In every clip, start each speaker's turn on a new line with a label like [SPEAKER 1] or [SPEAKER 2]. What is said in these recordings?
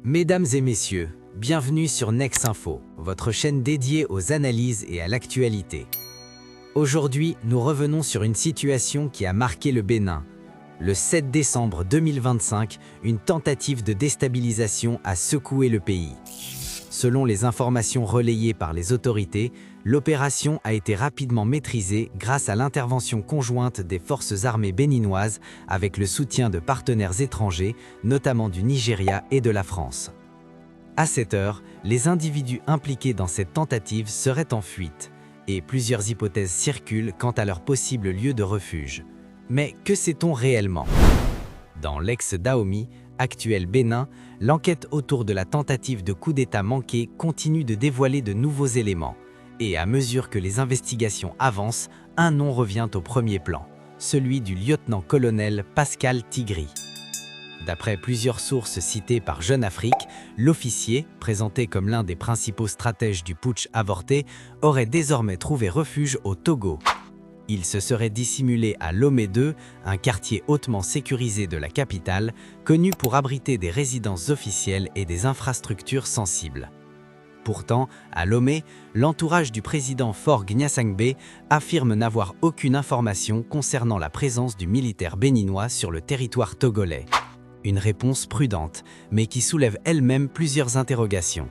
[SPEAKER 1] Mesdames et messieurs, bienvenue sur Nexinfo, votre chaîne dédiée aux analyses et à l'actualité. Aujourd'hui, nous revenons sur une situation qui a marqué le Bénin. Le 7 décembre 2025, une tentative de déstabilisation a secoué le pays. Selon les informations relayées par les autorités, l'opération a été rapidement maîtrisée grâce à l'intervention conjointe des forces armées béninoises avec le soutien de partenaires étrangers, notamment du Nigeria et de la France. À cette heure, les individus impliqués dans cette tentative seraient en fuite, et plusieurs hypothèses circulent quant à leur possible lieu de refuge. Mais que sait-on réellement? Dans l'ex-Dahomey, actuel Bénin, l'enquête autour de la tentative de coup d'État manqué continue de dévoiler de nouveaux éléments. Et à mesure que les investigations avancent, un nom revient au premier plan, celui du lieutenant-colonel Pascal Tigri. D'après plusieurs sources citées par Jeune Afrique, l'officier, présenté comme l'un des principaux stratèges du putsch avorté, aurait désormais trouvé refuge au Togo. Il se serait dissimulé à Lomé 2, un quartier hautement sécurisé de la capitale, connu pour abriter des résidences officielles et des infrastructures sensibles. Pourtant, à Lomé, l'entourage du président Faure Gnassingbé affirme n'avoir aucune information concernant la présence du militaire béninois sur le territoire togolais. Une réponse prudente, mais qui soulève elle-même plusieurs interrogations.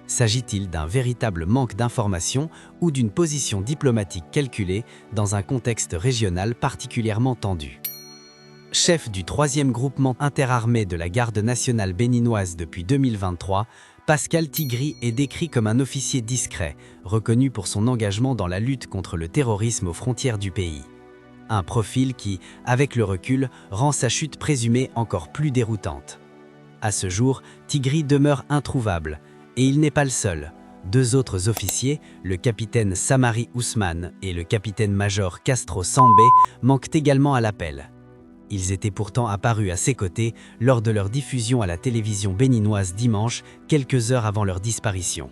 [SPEAKER 1] S'agit-il d'un véritable manque d'informations ou d'une position diplomatique calculée dans un contexte régional particulièrement tendu? Chef du 3e groupement interarmé de la garde nationale béninoise depuis 2023, Pascal Tigri est décrit comme un officier discret, reconnu pour son engagement dans la lutte contre le terrorisme aux frontières du pays. Un profil qui, avec le recul, rend sa chute présumée encore plus déroutante. À ce jour, Tigri demeure introuvable, et il n'est pas le seul. Deux autres officiers, le capitaine Samari Ousmane et le capitaine-major Castro Sambé, manquent également à l'appel. Ils étaient pourtant apparus à ses côtés lors de leur diffusion à la télévision béninoise dimanche, quelques heures avant leur disparition.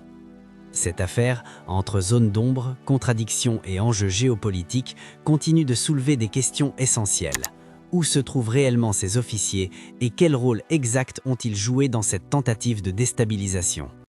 [SPEAKER 1] Cette affaire, entre zone d'ombre, contradictions et enjeux géopolitiques, continue de soulever des questions essentielles. Où se trouvent réellement ces officiers et quel rôle exact ont-ils joué dans cette tentative de déstabilisation?